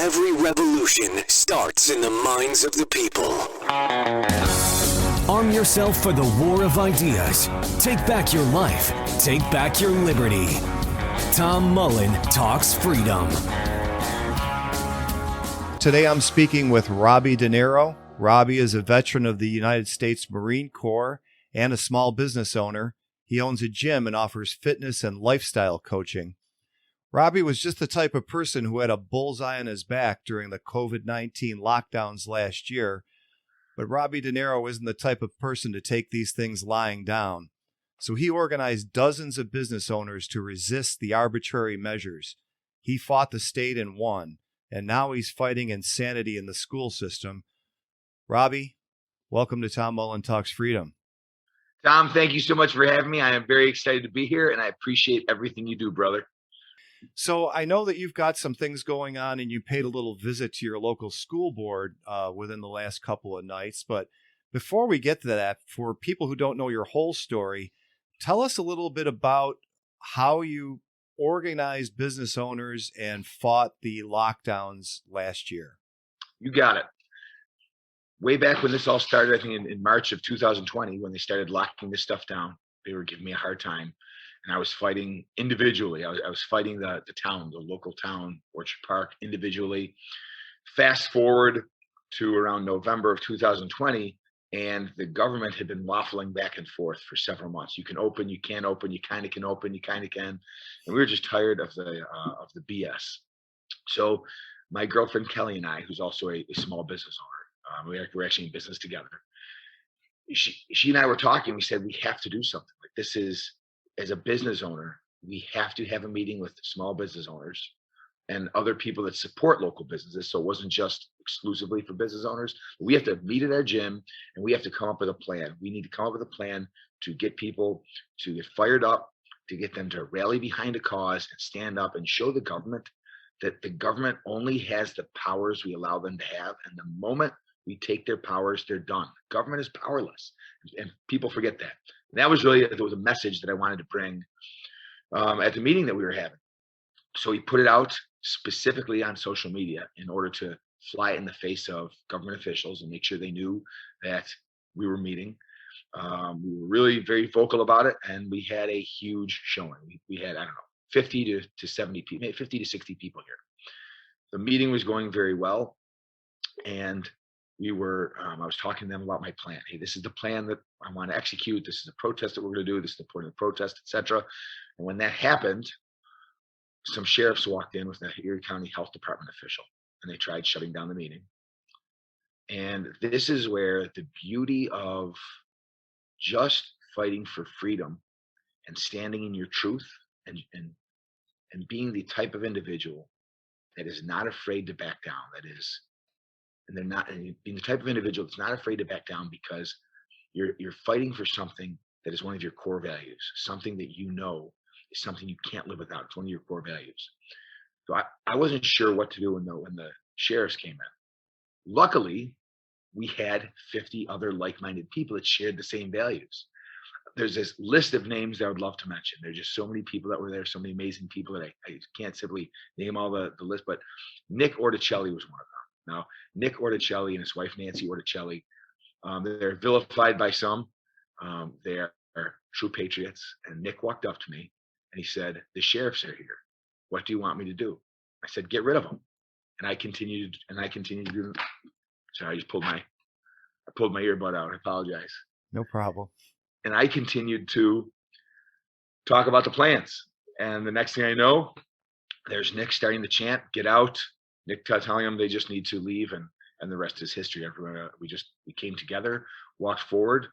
Every revolution starts in the minds of the people. Arm yourself for the war of ideas. Take back your life. Take back your liberty. Tom Mullen talks freedom. Today I'm speaking with Robby Dinero. Robby is a veteran of the United States Marine Corps and a small business owner. He owns a gym and offers fitness and lifestyle coaching. Robby was just the type of person who had a bullseye on his back during the COVID-19 lockdowns last year. But Robby Dinero isn't the type of person to take these things lying down. So he organized dozens of business owners to resist the arbitrary measures. He fought the state and won, and now he's fighting insanity in the school system. Robby, welcome to Tom Mullen Talks Freedom. Tom, thank you so much for having me. I am very excited to be here, and I appreciate everything you do, brother. So I know that you've got some things going on, and you paid a little visit to your local school board within the last couple of nights. But before we get to that, for people who don't know your whole story, tell us a little bit about how you organized business owners and fought the lockdowns last year. You got it. Way back when this all started, I think in March of 2020, when they started locking this stuff down, they were giving me a hard time. And I was fighting individually. I was fighting the town, the local town, Orchard Park, individually. Fast forward to around November of 2020, and the government had been waffling back and forth for several months. You can open, you can't open, you kind of can open, you kind of can. And we were just tired of the BS. So my girlfriend Kelly and I, who's also a small business owner, we're actually in business together. She and I were talking. We said, we have to do something. Like, this is, as a business owner, we have to have a meeting with small business owners and other people that support local businesses. So it wasn't just exclusively for business owners. We have to meet at our gym, and we have to come up with a plan. We need to come up with a plan to get people to get fired up, to get them to rally behind a cause and stand up and show the government that the government only has the powers we allow them to have. And the moment we take their powers, they're done. Government is powerless, and people forget that. And that was really, there was a message that I wanted to bring at the meeting that we were having. So we put it out specifically on social media in order to fly it in the face of government officials and make sure they knew that we were meeting. We were really very vocal about it, and we had a huge showing. We had, I don't know, 50 to 70 people, maybe 50 to 60 people here. The meeting was going very well, and we were, I was talking to them about my plan. Hey, this is the plan that I want to execute. This is the protest that we're going to do. This is the point of the protest, etc. And when that happened, some sheriffs walked in with the Erie County Health Department official, and they tried shutting down the meeting. And this is where the beauty of just fighting for freedom and standing in your truth and being the type of individual that is not afraid to back down, and being the type of individual that's not afraid to back down because you're fighting for something that is one of your core values, something that you know is something you can't live without. It's one of your core values. So I wasn't sure what to do when the sheriffs came in. Luckily, we had 50 other like-minded people that shared the same values. There's this list of names that I would love to mention. There's just so many people that were there, so many amazing people that I can't simply name all the list, but Nick Orticelli was one of them. Now, Nick Orticelli and his wife, Nancy Orticelli, they're vilified by some. They are true patriots. And Nick walked up to me and he said, the sheriffs are here. What do you want me to do? I said, get rid of them. And I continued to do. Sorry, I just pulled my earbud out. I apologize. No problem. And I continued to talk about the plans. And the next thing I know, there's Nick starting to chant, get out. Nick telling them they just need to leave, and the rest is history. Everyone, we came together, walked forward,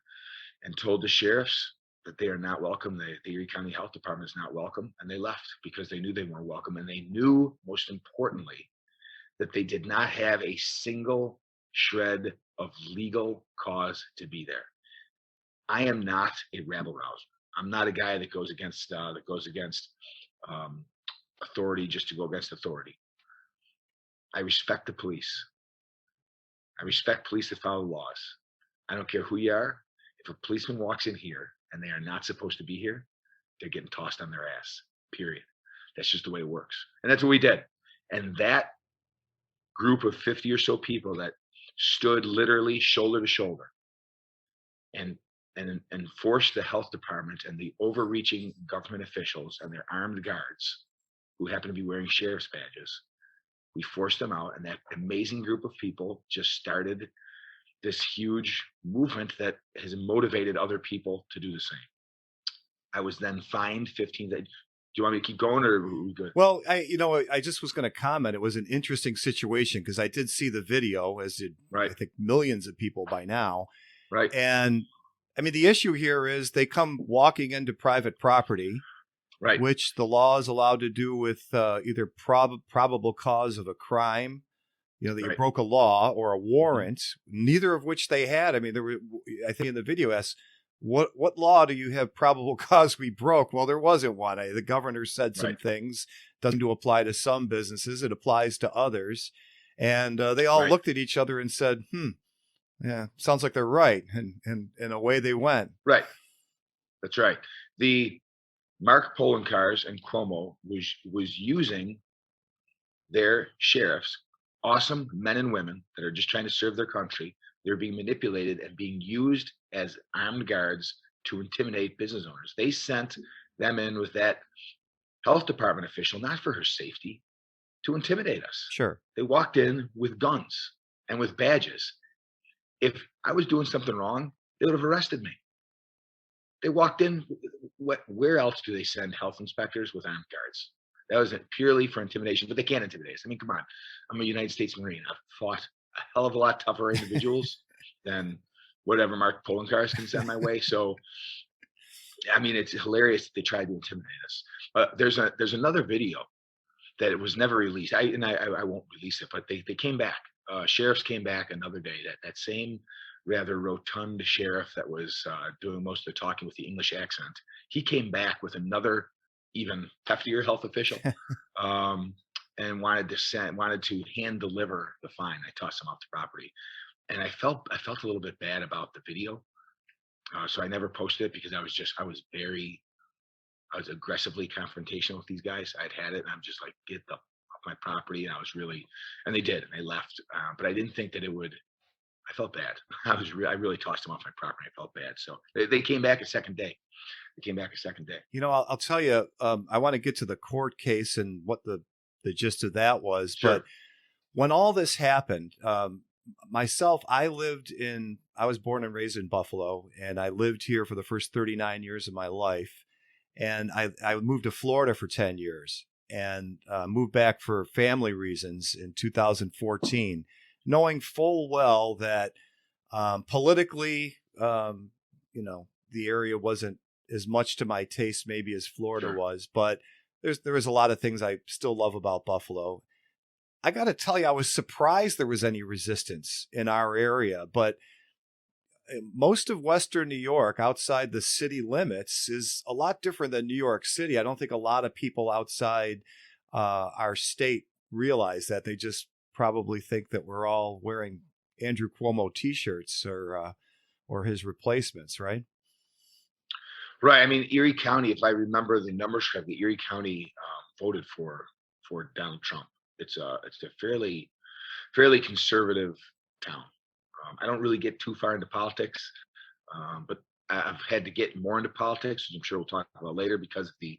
and told the sheriffs that they are not welcome. The Erie County Health Department is not welcome, and they left because they knew they weren't welcome, and they knew, most importantly, that they did not have a single shred of legal cause to be there. I am not a rabble rouser. I'm not a guy that goes against authority just to go against authority. I respect the police. I respect police that follow laws. I don't care who you are. If a policeman walks in here and they are not supposed to be here, they're getting tossed on their ass, period. That's just the way it works. And that's what we did. And that group of 50 or so people that stood literally shoulder to shoulder and forced the health department and the overreaching government officials and their armed guards, who happen to be wearing sheriff's badges. We forced them out, and that amazing group of people just started this huge movement that has motivated other people to do the same. I was then fined 15. Do you want me to keep going, or are we good? Well, I just was going to comment. It was an interesting situation because I did see the video, as did I think millions of people by now. Right. And I mean, the issue here is they come walking into private property, right, which the law is allowed to do with either probable cause of a crime, that you broke a law, or a warrant, neither of which they had. I mean, I think in the video asks, what law do you have probable cause we broke? Well, there wasn't one. The governor said some things, doesn't to apply to some businesses. It applies to others. And they all looked at each other and said, yeah, sounds like they're right. And away they went. Right. That's right. The Mark Poloncarz and Cuomo was using their sheriffs, awesome men and women that are just trying to serve their country. They're being manipulated and being used as armed guards to intimidate business owners. They sent them in with that health department official, not for her safety, to intimidate us. Sure. They walked in with guns and with badges. If I was doing something wrong, they would have arrested me. They walked in. Where else do they send health inspectors with armed guards? That was purely for intimidation, but they can't intimidate us. I mean, come on. I'm a United States Marine. I've fought a hell of a lot tougher individuals than whatever Mark Poloncarz can send my way. So, I mean, it's hilarious that they tried to intimidate us. There's another video that it was never released. I won't release it, but they came back. Sheriffs came back another day. That same rather rotund sheriff that was doing most of the talking with the English accent, he came back with another even heftier health official, and wanted to hand deliver the fine. I tossed him off the property, and I felt a little bit bad about the video, so I never posted it because I was aggressively confrontational with these guys. I'd had it, and I'm just like, get off my property, and and they did, and they left, but I didn't think that it would. I felt bad. I really tossed them off my property. I felt bad. So they came back a second day. I'll tell you, I want to get to the court case and what the gist of that was. Sure. But when all this happened, myself, I was born and raised in Buffalo, and I lived here for the first 39 years of my life. And I moved to Florida for 10 years and moved back for family reasons in 2014, knowing full well that politically, the area wasn't as much to my taste maybe as Florida was, but there was a lot of things I still love about Buffalo. I got to tell you, I was surprised there was any resistance in our area, but most of Western New York outside the city limits is a lot different than New York City. I don't think a lot of people outside our state realize that. They just probably think that we're all wearing Andrew Cuomo t-shirts or his replacements, right? Right. I mean, Erie County, if I remember the numbers correctly, Erie County voted for Donald Trump. It's a fairly conservative town. I don't really get too far into politics, but I've had to get more into politics, which I'm sure we'll talk about later, because of the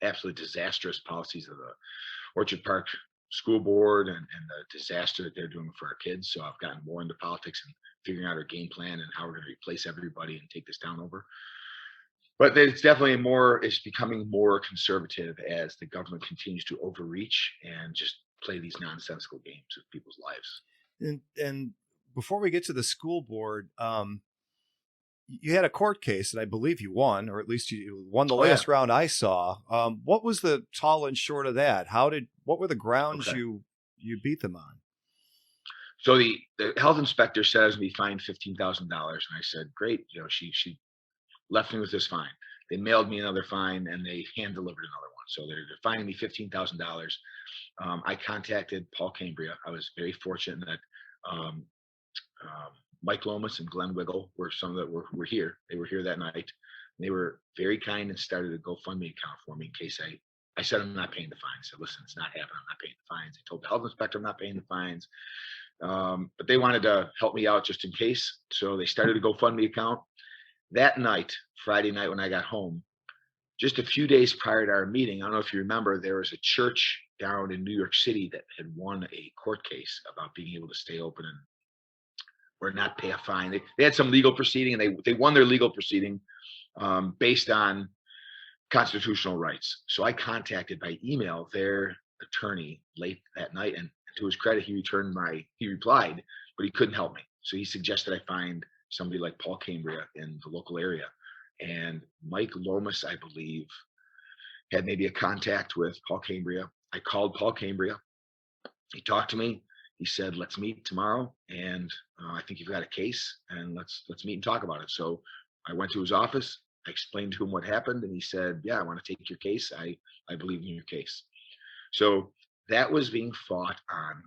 absolutely disastrous policies of the Orchard Park School Board and the disaster that they're doing for our kids. So I've gotten more into politics and figuring out our game plan and how we're going to replace everybody and take this town over. But it's definitely it's becoming more conservative as the government continues to overreach and just play these nonsensical games with people's lives. And before we get to the school board, you had a court case, and I believe you won, or at least you won the last round I saw. What was the tall and short of that? What were the grounds you beat them on? So the health inspector said I was going to be fined $15,000, and I said, great. She left me with this fine. They mailed me another fine, and they hand delivered another one. So they're fining me $15,000. I contacted Paul Cambria. I was very fortunate that Mike Lomas and Glenn Wiggle were some that were here. They were here that night. They were very kind and started a GoFundMe account for me in case I I said, I'm not paying the fines. I said, listen, it's not happening. I'm not paying the fines. I told the health inspector I'm not paying the fines. But they wanted to help me out just in case. So they started a GoFundMe account. That night, Friday night when I got home, just a few days prior to our meeting, I don't know if you remember, there was a church down in New York City that had won a court case about being able to stay open and or not pay a fine. They had some legal proceeding, and they won their legal proceeding based on constitutional rights. So I contacted by email their attorney late that night, and to his credit, he replied, but he couldn't help me. So he suggested I find somebody like Paul Cambria in the local area. And Mike Lomas, I believe, had maybe a contact with Paul Cambria. I called Paul Cambria. He talked to me. He said, let's meet tomorrow. And I think you've got a case, and let's meet and talk about it. So I went to his office. I explained to him what happened, and he said, yeah, I want to take your case. I believe in your case. So that was being fought on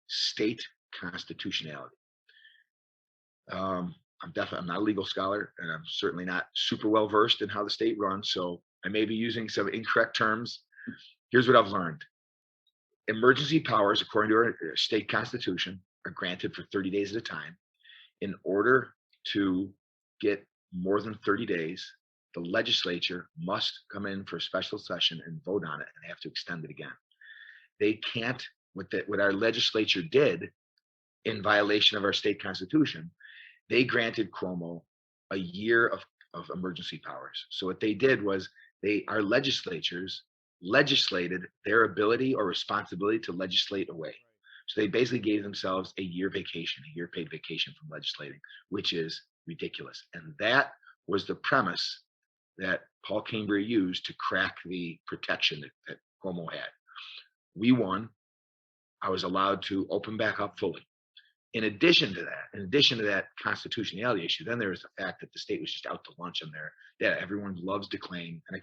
state constitutionality. I'm not a legal scholar, and I'm certainly not super well versed in how the state runs. So I may be using some incorrect terms. Here's what I've learned. Emergency powers, according to our state constitution, are granted for 30 days at a time. In order to get more than 30 days, the legislature must come in for a special session and vote on it and have to extend it again. They can't, what our legislature did in violation of our state constitution, they granted Cuomo a year of emergency powers. So what they did was our legislatures legislated their ability or responsibility to legislate away. So they basically gave themselves a year paid vacation from legislating, which is ridiculous. And that was the premise that Paul Cambria used to crack the protection that Cuomo had. We won. I was allowed to open back up fully. In addition to that constitutionality issue, then there was the fact that the state was just out to lunch on their data. Everyone loves to claim, and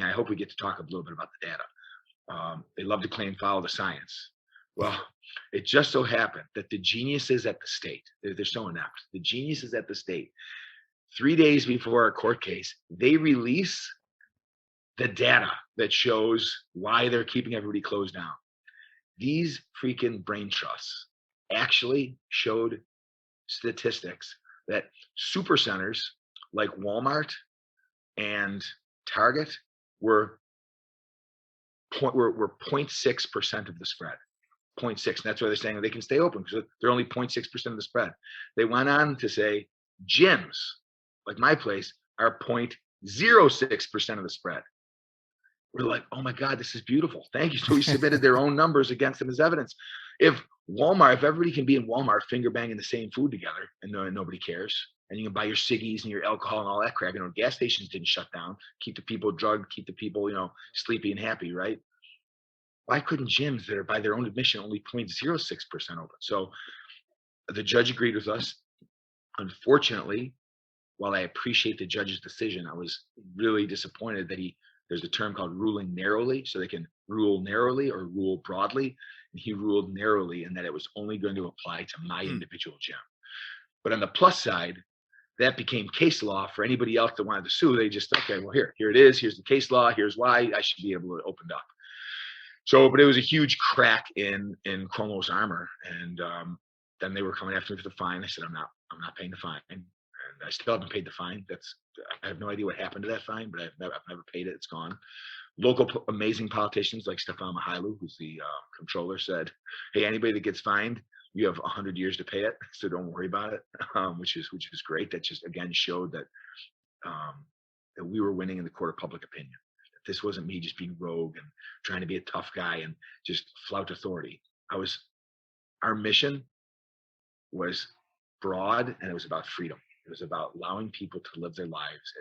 I hope we get to talk a little bit about the data. They love to claim follow the science. Well, it just so happened that the geniuses at the state, they're so inept, the geniuses at the state, 3 days before our court case, they release the data that shows why they're keeping everybody closed down. These freaking brain trusts actually showed statistics that super centers like Walmart and Target were 0.6% of the spread. 0.6. And that's why they're saying they can stay open because they're only 0.6% of the spread. They went on to say gyms, like my place, are 0.06% of the spread. We're like, oh my God, this is beautiful. Thank you. So we submitted their own numbers against them as evidence. If everybody can be in Walmart finger banging the same food together and nobody cares, and you can buy your ciggies and your alcohol and all that crap, gas stations didn't shut down, keep the people drugged, keep the people, sleepy and happy, right? Why couldn't gyms that are by their own admission only 0.06% open? So the judge agreed with us. Unfortunately, while I appreciate the judge's decision, I was really disappointed that there's a term called ruling narrowly, so they can rule narrowly or rule broadly. And he ruled narrowly in that it was only going to apply to my individual gym. But on the plus side, that became case law for anybody else that wanted to sue. They just, okay, well, here it is. Here's the case law. Here's why I should be able to open up. So, but it was a huge crack in Cuomo's armor. And then they were coming after me for the fine. I said, I'm not paying the fine. And I still haven't paid the fine. I have no idea what happened to that fine, but I've never paid it. It's gone. Local amazing politicians like Stefan Mihailu, who's the controller, said, hey, anybody that gets fined, you have 100 years to pay it, so don't worry about it, which is great. That just, again, showed that that we were winning in the court of public opinion. That this wasn't me just being rogue and trying to be a tough guy and just flout authority. Our mission was broad, and it was about freedom. It was about allowing people to live their lives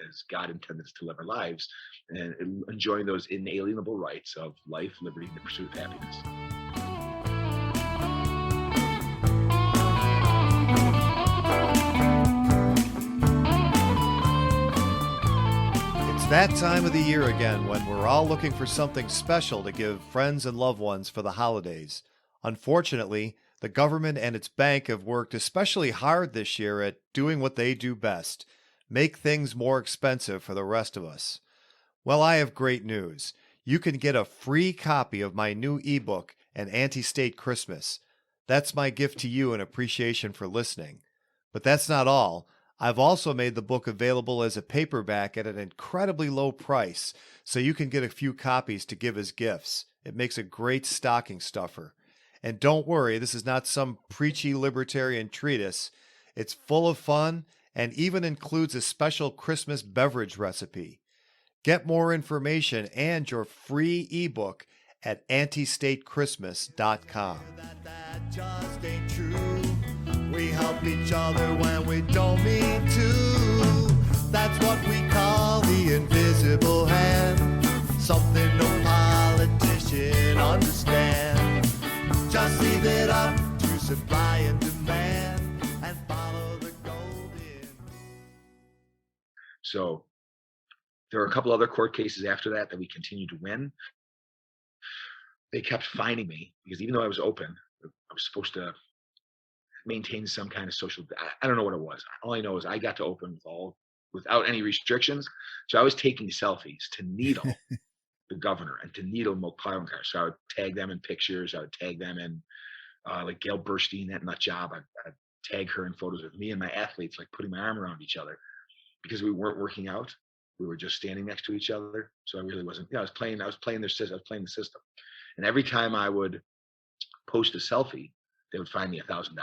as God intended us to live our lives and enjoying those inalienable rights of life, liberty, and the pursuit of happiness. It's that time of the year again when we're all looking for something special to give friends and loved ones for the holidays. Unfortunately, the government and its bank have worked especially hard this year at doing what they do best, make things more expensive for the rest of us. Well, I have great news. you can get a free copy of my new ebook, An Anti-State Christmas. That's my gift to you in appreciation for listening. But that's not all. I've also made the book available as a paperback at an incredibly low price, so you can get a few copies to give as gifts. It makes a great stocking stuffer. And don't worry, this is not some preachy libertarian treatise. It's full of fun and even includes a special Christmas beverage recipe. Get more information and your free ebook at antistatechristmas.com. That just ain't true. We help each other when we don't mean to. That's what we call the invisible hand. Something no politician understands. Just leave it up to supply and demand and follow the golden. So there were a couple other court cases after that we continued to win. They kept finding me because even though I was open, I was supposed to maintain some kind of social. I don't know what it was. All I know is I got to open without any restrictions. So I was taking selfies to needle the governor and to needle Mo Parliament. So I would tag them in pictures. I would tag them in like Gail Burstein, that nut job. I'd tag her in photos of me and my athletes, like putting my arm around each other because we weren't working out. We were just standing next to each other. So I really wasn't. I was playing the system. And every time I would post a selfie, they would fine me $1,000.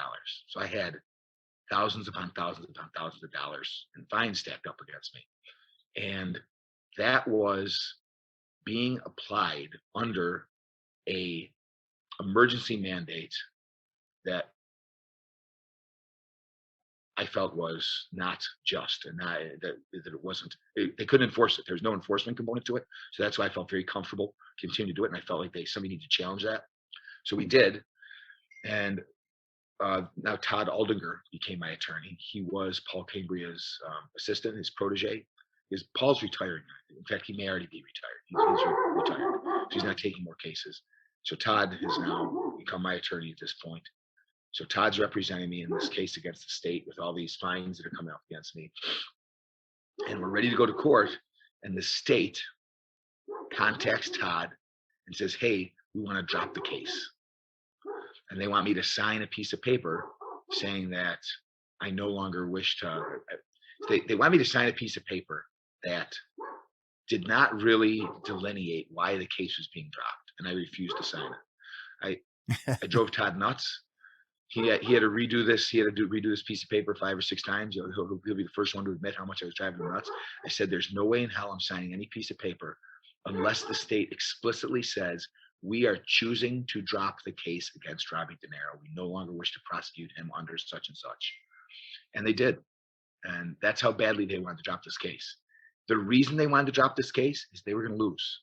So I had thousands upon thousands upon thousands of dollars in fines stacked up against me. And that was being applied under a emergency mandate that I felt was not just, and that it wasn't, they couldn't enforce it. There's no enforcement component to it. So that's why I felt very comfortable continuing to do it. And I felt like somebody needed to challenge that. So we did. And now Todd Aldinger became my attorney. He was Paul Cambria's assistant, his protege. Paul's retiring. In fact, he may already be retired. He's retired. So he's not taking more cases. So Todd has now become my attorney at this point. So Todd's representing me in this case against the state with all these fines that are coming up against me. And we're ready to go to court. And the state contacts Todd and says, hey, we want to drop the case. And they want me to sign a piece of paper saying that I no longer wish to. They want me to sign a piece of paper that did not really delineate why the case was being dropped. And I refused to sign it. I drove Todd nuts. He had to redo this. He had to redo this piece of paper 5 or 6 times. He'll be the first one to admit how much I was driving him nuts. I said, there's no way in hell I'm signing any piece of paper unless the state explicitly says we are choosing to drop the case against Robby Dinero. We no longer wish to prosecute him under such and such. And they did. And that's how badly they wanted to drop this case. The reason they wanted to drop this case is they were going to lose.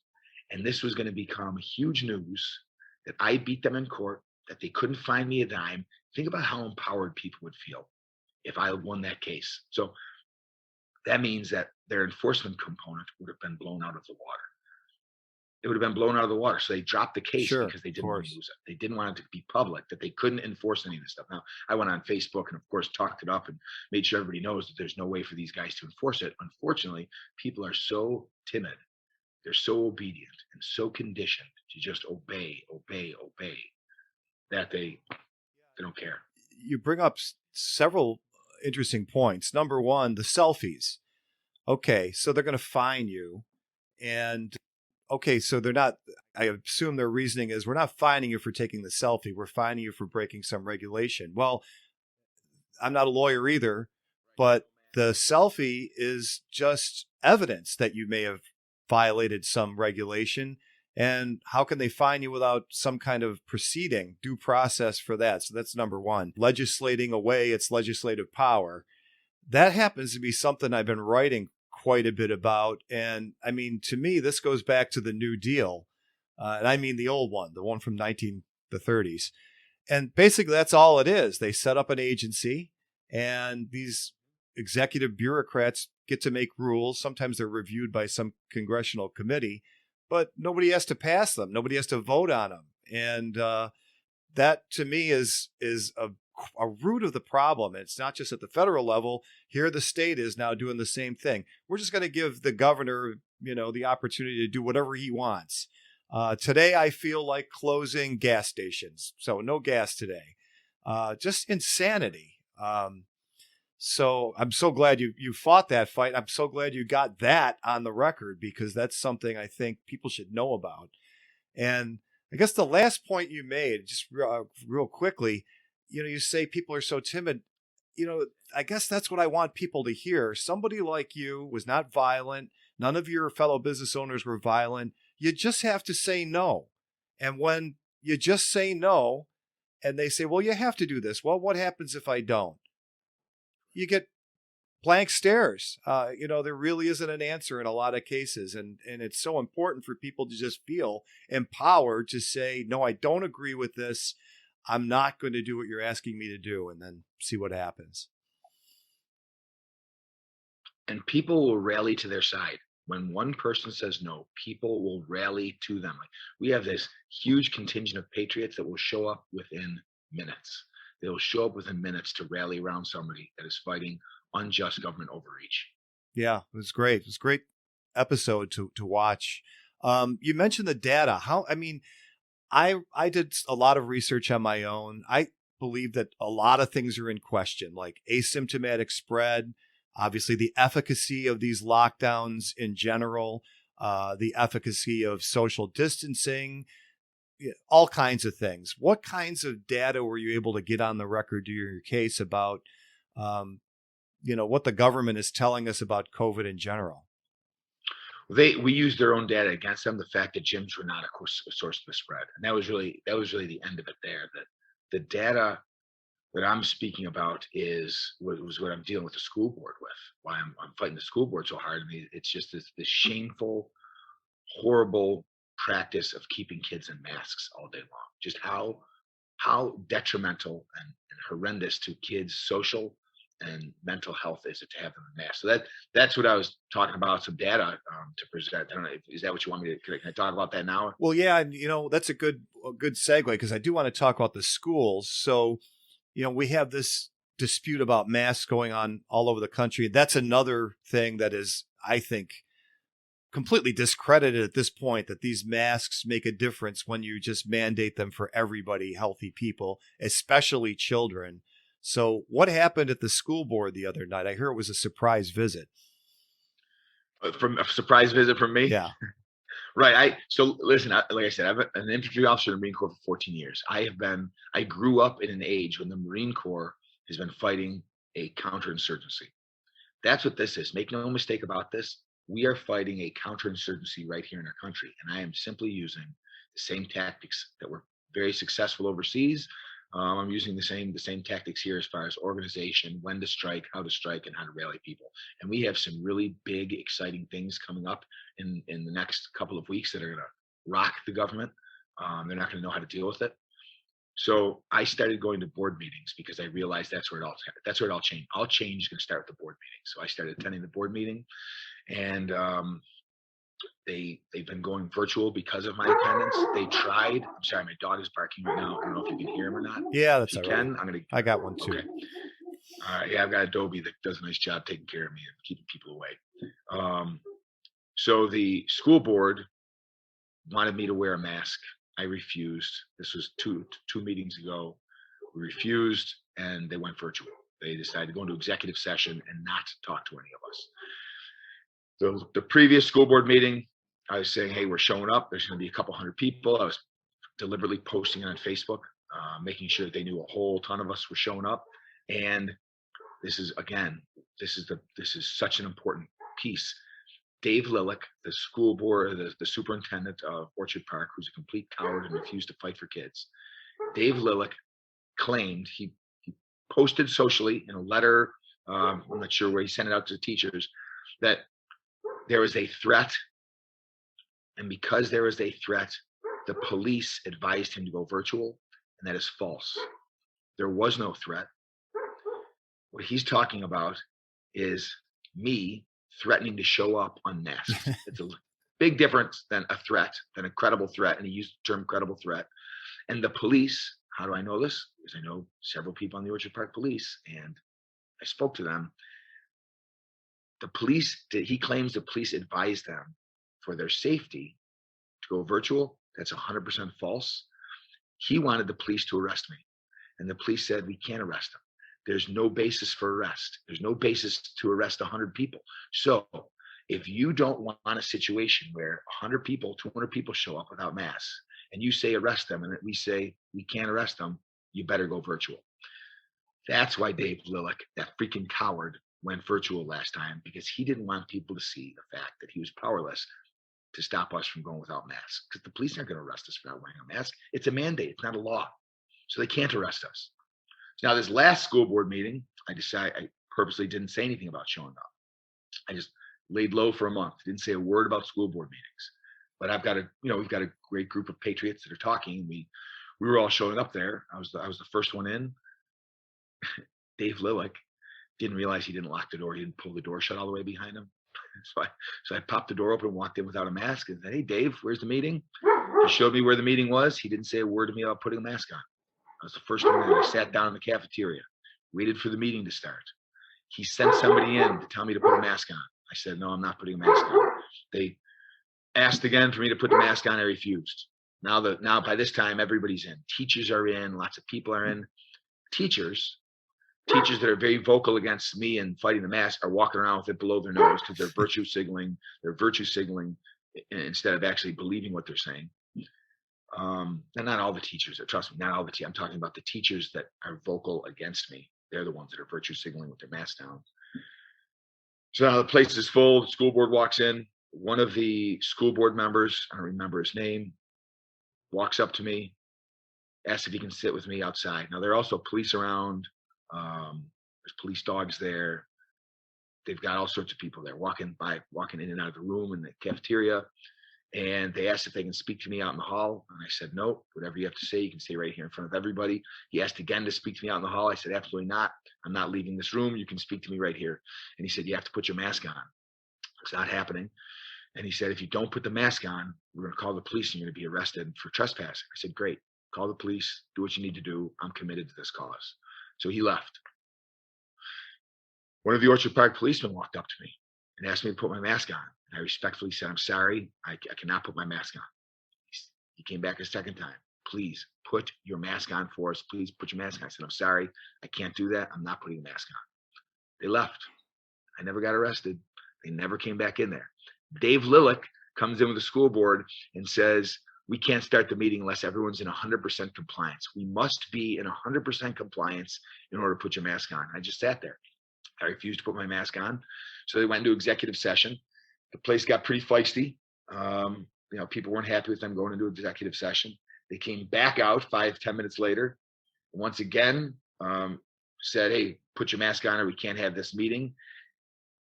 And this was going to become huge news that I beat them in court, that they couldn't find me a dime. Think about how empowered people would feel if I won that case. So that means that their enforcement component would have been blown out of the water. It would have been blown out of the water. So they dropped the case because they didn't want to lose it. They didn't want it to be public, that they couldn't enforce any of this stuff. Now, I went on Facebook and, of course, talked it up and made sure everybody knows that there's no way for these guys to enforce it. Unfortunately, people are so timid. They're so obedient and so conditioned to just obey, that they don't care. You bring up several interesting points. Number one, the selfies. Okay, so they're going to fine you. And okay, so they're not, I assume their reasoning is we're not fining you for taking the selfie. We're fining you for breaking some regulation. Well, I'm not a lawyer either, but the selfie is just evidence that you may have violated some regulation. And how can they fine you without some kind of proceeding, due process for that? So that's number one. Legislating away its legislative power. That happens to be something I've been writing quite a bit about. And I mean, to me, this goes back to the New Deal. And I mean the old one, the one from the 30s. And basically that's all it is. They set up an agency and these executive bureaucrats get to make rules. Sometimes they're reviewed by some congressional committee, but nobody has to pass them. Nobody has to vote on them. And that to me is a root of the problem. It's not just at the federal level. Here, the state is now doing the same thing. We're just going to give the governor, the opportunity to do whatever he wants. Today, I feel like closing gas stations. So no gas today. Just insanity. So I'm so glad you fought that fight. I'm so glad you got that on the record because that's something I think people should know about. And I guess the last point you made, just real quickly, you say people are so timid. I guess that's what I want people to hear. Somebody like you was not violent. None of your fellow business owners were violent. You just have to say no. And when you just say no, and they say, well, you have to do this. Well, what happens if I don't? You get blank stares. There really isn't an answer in a lot of cases. And it's so important for people to just feel empowered to say, no, I don't agree with this. I'm not going to do what you're asking me to do, and then see what happens. And people will rally to their side. When one person says no, people will rally to them. Like, we have this huge contingent of patriots that will show up within minutes. They will show up within minutes to rally around somebody that is fighting unjust government overreach. Yeah, it was great. It was a great episode to watch. You mentioned the data. I did a lot of research on my own. I believe that a lot of things are in question, like asymptomatic spread, obviously the efficacy of these lockdowns in general, the efficacy of social distancing, all kinds of things. What kinds of data were you able to get on the record during your case about, what the government is telling us about COVID in general? We used their own data against them. The fact that gyms were not a source of the spread, and that was really the end of it. There, that the data that I'm speaking about was what I'm dealing with the school board with. Why I'm fighting the school board so hard. I mean, it's just this shameful, horrible practice of keeping kids in masks all day long. Just how detrimental and horrendous to kids' social and mental health is it to have them in masks. So that's what I was talking about. Some data to present. I don't know. Is that what you want me to? Can I talk about that now? Well, yeah, and that's a good segue because I do want to talk about the schools. So, we have this dispute about masks going on all over the country. That's another thing that is, I think, completely discredited at this point, that these masks make a difference when you just mandate them for everybody, healthy people, especially children. So what happened at the school board the other night? I hear it was a surprise visit. From a surprise visit from me? Yeah. Right. So listen, like I said, I've been an infantry officer in the Marine Corps for 14 years. I grew up in an age when the Marine Corps has been fighting a counterinsurgency. That's what this is. Make no mistake about this. We are fighting a counterinsurgency right here in our country. And I am simply using the same tactics that were very successful overseas. I'm using the same tactics here as far as organization, when to strike, how to strike, and how to rally people. And we have some really big, exciting things coming up in the next couple of weeks that are going to rock the government. They're not going to know how to deal with it. So I started going to board meetings because I realized that's where it all changed. All change is going to start with the board meeting. So I started attending the board meeting, and they've been going virtual because of my attendance. They tried. I'm sorry, my dog is barking right now. I don't know if you can hear him or not. Yeah, that's if you all can. right. I got one too. Okay. Yeah, I've got Adobe that does a nice job taking care of me and keeping people away. So the school board wanted me to wear a mask. I refused. This was two meetings ago. We refused, and they went virtual. They decided to go into executive session and not talk to any of us. So the previous school board meeting, I was saying, hey, we're showing up. There's going to be a couple hundred people. I was deliberately posting on Facebook, making sure that they knew a whole ton of us were showing up. And this is such an important piece. Dave Lillick, the school board, the superintendent of Orchard Park, who's a complete coward and refused to fight for kids. Dave Lillick claimed, he posted socially in a letter, I'm not sure where he sent it out to the teachers, that there was a threat. And because there was a threat, the police advised him to go virtual, and that is false. There was no threat. What he's talking about is me threatening to show up unmasked. It's a big difference than a threat, than a credible threat. And he used the term credible threat. And the police, how do I know this? Because I know several people on the Orchard Park police, and I spoke to them. He claims the police advised them for their safety to go virtual, That's 100% false. He wanted the police to arrest me. And the police said, we can't arrest him. There's no basis for arrest. There's no basis to arrest 100 people. So if you don't want a situation where 100 people, 200 people show up without masks, and you say arrest them, and we say we can't arrest them, you better go virtual. That's why Dave Lillick, that freaking coward, went virtual last time, because he didn't want people to see the fact that he was powerless to stop us from going without masks, because the police aren't going to arrest us for not wearing a mask. It's a mandate. It's not a law. So they can't arrest us. Now, this last school board meeting, I purposely didn't say anything about showing up. I just laid low for a month. Didn't say a word about school board meetings. But we've got a great group of patriots that are talking. We were all showing up there. I was the first one in. Dave Lillick didn't realize he didn't lock the door. He didn't pull the door shut all the way behind him. So I popped the door open and walked in without a mask and said, hey, Dave, where's the meeting? He showed me where the meeting was. He didn't say a word to me about putting a mask on. I was the first one in. I sat down in the cafeteria, waited for the meeting to start. He sent somebody in to tell me to put a mask on. I said, no, I'm not putting a mask on. They asked again for me to put the mask on. I refused. Now by this time, everybody's in. Teachers are in. Lots of people are in. Teachers that are very vocal against me and fighting the mask are walking around with it below their nose because they're virtue signaling. They're virtue signaling instead of actually believing what they're saying. And not all the teachers, trust me, not all the I'm talking about the teachers that are vocal against me. They're the ones that are virtue signaling with their masks down. So now the place is full. The school board walks in. One of the school board members, I don't remember his name, walks up to me, asks if he can sit with me outside. Now, there are also police around. There's police dogs there. They've got all sorts of people there walking in and out of the room in the cafeteria. And they asked if they can speak to me out in the hall. And I said, no, whatever you have to say, you can say right here in front of everybody. He asked again to speak to me out in the hall. I said, absolutely not. I'm not leaving this room. You can speak to me right here. And he said, you have to put your mask on. It's not happening. And he said, if you don't put the mask on, we're going to call the police and you're going to be arrested for trespassing. I said, great. Call the police. Do what you need to do. I'm committed to this cause. So he left. One of the Orchard Park policemen walked up to me and asked me to put my mask on. And I respectfully said, I'm sorry, I cannot put my mask on. He came back a second time. Please put your mask on for us. Please put your mask on. I said, I'm sorry, I can't do that. I'm not putting a mask on. They left. I never got arrested. They never came back in there. Dave Lillick comes in with the school board and says, we can't start the meeting unless everyone's in 100% compliance. We must be in 100% compliance in order to put your mask on. I just sat there. I refused to put my mask on. So they went into executive session. The place got pretty feisty. People weren't happy with them going into executive session. They came back out 5-10 minutes later. Once again, said, hey, put your mask on or we can't have this meeting.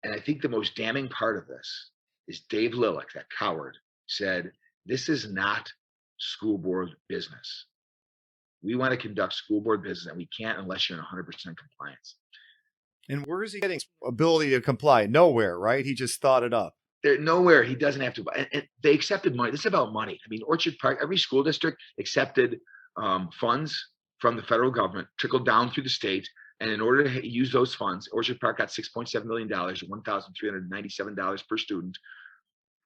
And I think the most damning part of this is Dave Lillick, that coward, said, this is not school board business. We want to conduct school board business and we can't unless you're in 100% compliance. And where is he getting ability to comply? Nowhere, right? He just thought it up. There, nowhere. He doesn't have to. And they accepted money. This is about money. I mean, Orchard Park, every school district accepted funds from the federal government, trickled down through the state. And in order to use those funds, Orchard Park got $6.7 million, $1,397 per student.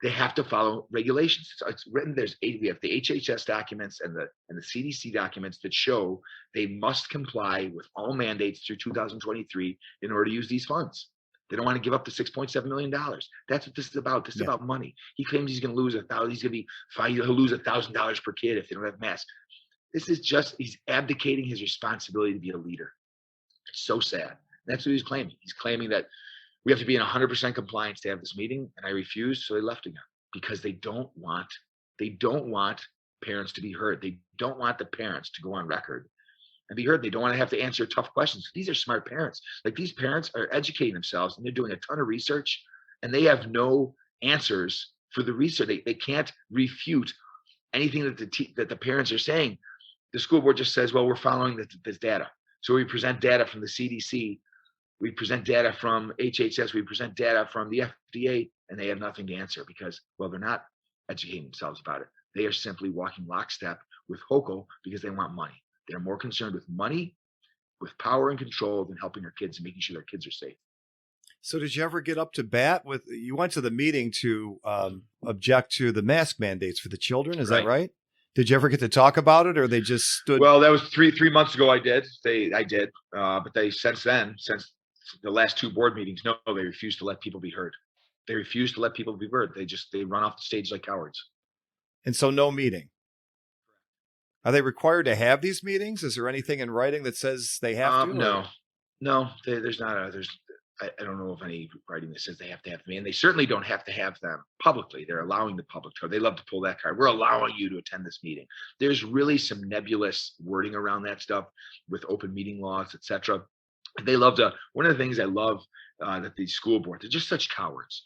They have to follow regulations. It's written. We have the HHS documents and the CDC documents that show they must comply with all mandates through 2023 in order to use these funds. They don't want to give up the $6.7 million. That's what this is about. This is about money. He claims he's going to lose he'll lose $1,000 per kid if they don't have masks. This is just, he's abdicating his responsibility to be a leader. It's so sad. That's what he's claiming. He's claiming that we have to be in 100% compliance to have this meeting, and I refused, so they left again because they don't want parents to be heard. They don't want the parents to go on record and be heard. They don't want to have to answer tough questions. These are smart parents. Like, these parents are educating themselves and they're doing a ton of research, and they have no answers for the research. They can't refute anything that the parents are saying. The school board just says, well, we're following this data. So we present data from the CDC. We present data from HHS, we present data from the FDA, and they have nothing to answer because, well, they're not educating themselves about it. They are simply walking lockstep with HOCO because they want money. They're more concerned with money, with power and control than helping their kids and making sure their kids are safe. So did you ever get up to bat you went to the meeting to object to the mask mandates for the children? Is that right? Did you ever get to talk about it, or they just stood? Well, that was three months ago. I did, but they since the last two board meetings, no, they refused to let people be heard. They refuse to let people be heard. They run off the stage like cowards. And so no meeting. Are they required to have these meetings? Is there anything in writing that says they have to? No, no, there's not I don't know of any writing that says they have to have them, and they certainly don't have to have them publicly. They're allowing the public to. They love to pull that card. We're allowing you to attend this meeting. There's really some nebulous wording around that stuff with open meeting laws, etc. They love to. One of the things I love that the school board, they're just such cowards.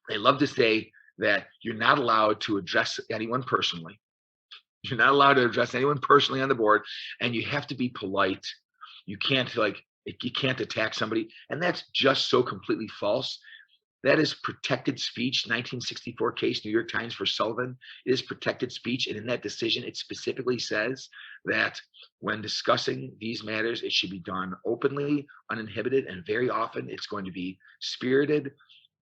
They love to say that you're not allowed to address anyone personally. You're not allowed to address anyone personally on the board, and you have to be polite. You can't you can't attack somebody, and that's just so completely false. That is protected speech. 1964 case, New York Times for Sullivan. It is protected speech, and in that decision, it specifically says that when discussing these matters, it should be done openly, uninhibited, and very often it's going to be spirited,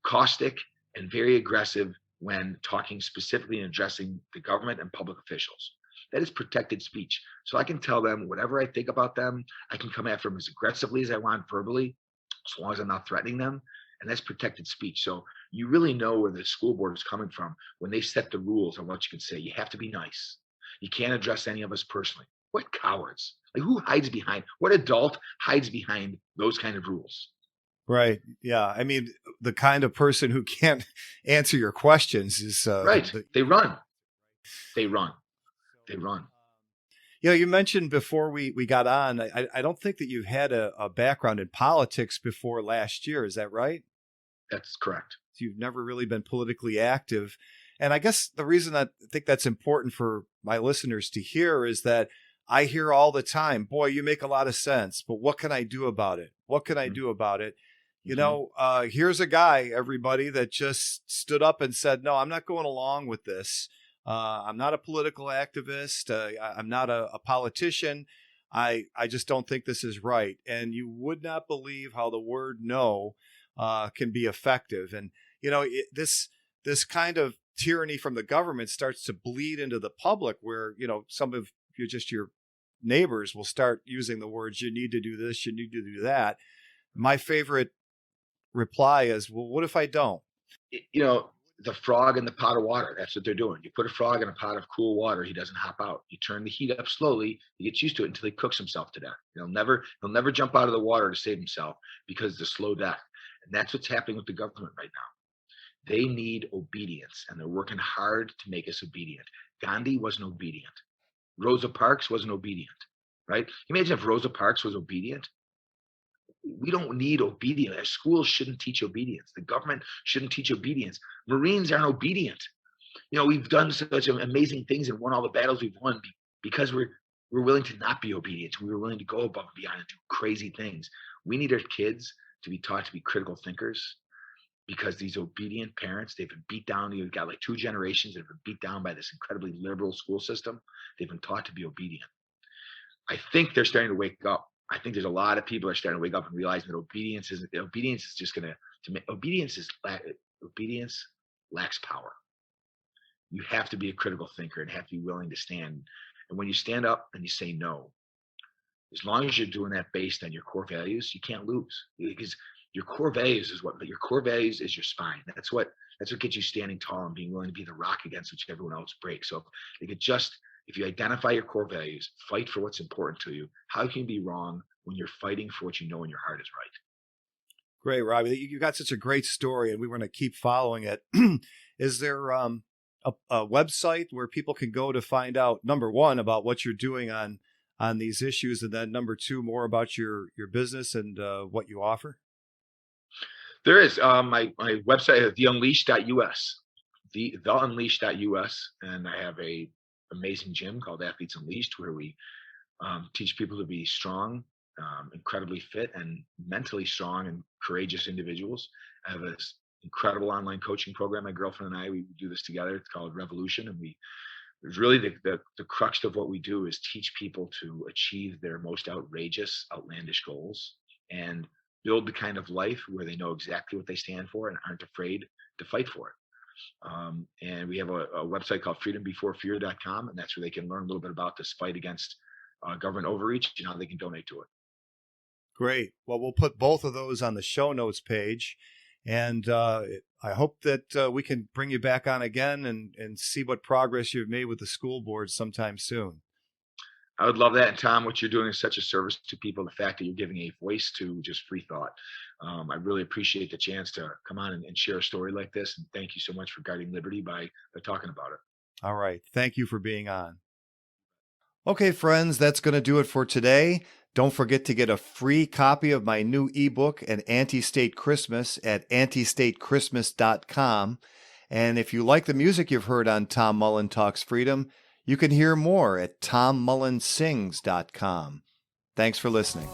caustic, and very aggressive when talking specifically and addressing the government and public officials. That is protected speech. So I can tell them whatever I think about them. I can come after them as aggressively as I want verbally, as long as I'm not threatening them. And that's protected speech. So you really know where the school board is coming from when they set the rules on what you can say. You have to be nice. You can't address any of us personally. What cowards? Like, who hides behind, what adult hides behind those kind of rules? Right. Yeah. I mean, the kind of person who can't answer your questions is right. They run. They run. They run. You know, you mentioned before we got on, I don't think that you've had a background in politics before last year. Is that right? That's correct. So you've never really been politically active. And I guess the reason I think that's important for my listeners to hear is that I hear all the time, boy, you make a lot of sense, but what can I do about it? What can I do about it? You know, here's a guy, everybody, that just stood up and said, no, I'm not going along with this. I'm not a political activist. I'm not a politician. I just don't think this is right. And you would not believe how the word no can be effective. And, you know, this kind of tyranny from the government starts to bleed into the public where, you know, some of your neighbors will start using the words, you need to do this, you need to do that. My favorite reply is, well, what if I don't? You know, the frog in the pot of water, that's what they're doing. You put a frog in a pot of cool water, he doesn't hop out. You turn the heat up slowly, he gets used to it until he cooks himself to death. He'll never jump out of the water to save himself because it's a slow death. And that's what's happening with the government right now. They need obedience, and they're working hard to make us obedient. Gandhi wasn't obedient. Rosa Parks wasn't obedient, right? Imagine if Rosa Parks was obedient. We don't need obedience. Our schools shouldn't teach obedience. The government shouldn't teach obedience. Marines aren't obedient. You know, we've done such amazing things and won all the battles we've won because we're willing to not be obedient. We were willing to go above and beyond and do crazy things. We need our kids to be taught to be critical thinkers because these obedient parents, they've been beat down. You've got like two generations that have been beat down by this incredibly liberal school system. They've been taught to be obedient. I think they're starting to wake up. I think there's a lot of people are starting to wake up and realize that obedience lacks power. You have to be a critical thinker and have to be willing to stand. And when you stand up and you say no, as long as you're doing that based on your core values, you can't lose because your core values is your spine. That's what gets you standing tall and being willing to be the rock against which everyone else breaks. So if you identify your core values, fight for what's important to you, how can you be wrong when you're fighting for what you know in your heart is right? Great, Robby. You got such a great story, and we want to keep following it. Is there a website where people can go to find out, number one, about what you're doing on these issues, and then number two, more about your business and what you offer? There is my website is theunleashed.us, theunleashed.us, and I have a amazing gym called Athletes Unleashed where we teach people to be strong, incredibly fit, and mentally strong and courageous individuals. I have this incredible online coaching program. My girlfriend and I, we do this together. It's called Revolution, and it's really the crux of what we do is teach people to achieve their most outrageous, outlandish goals and build the kind of life where they know exactly what they stand for and aren't afraid to fight for it. And we have a website called freedombeforefear.com, and that's where they can learn a little bit about this fight against government overreach and how they can donate to it. Great. Well, we'll put both of those on the show notes page. And I hope that we can bring you back on again and see what progress you've made with the school board sometime soon. I would love that. And Tom, what you're doing is such a service to people. The fact that you're giving a voice to just free thought. I really appreciate the chance to come on and share a story like this. And thank you so much for guarding liberty by talking about it. All right. Thank you for being on. Okay, friends, that's going to do it for today. Don't forget to get a free copy of my new ebook, An Anti-State Christmas, at antistatechristmas.com. And if you like the music you've heard on Tom Mullen Talks Freedom, you can hear more at tommullensings.com. Thanks for listening.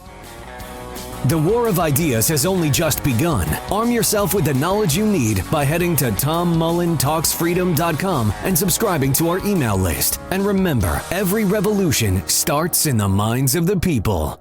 The War of Ideas has only just begun. Arm yourself with the knowledge you need by heading to tommullentalksfreedom.com and subscribing to our email list. And remember, every revolution starts in the minds of the people.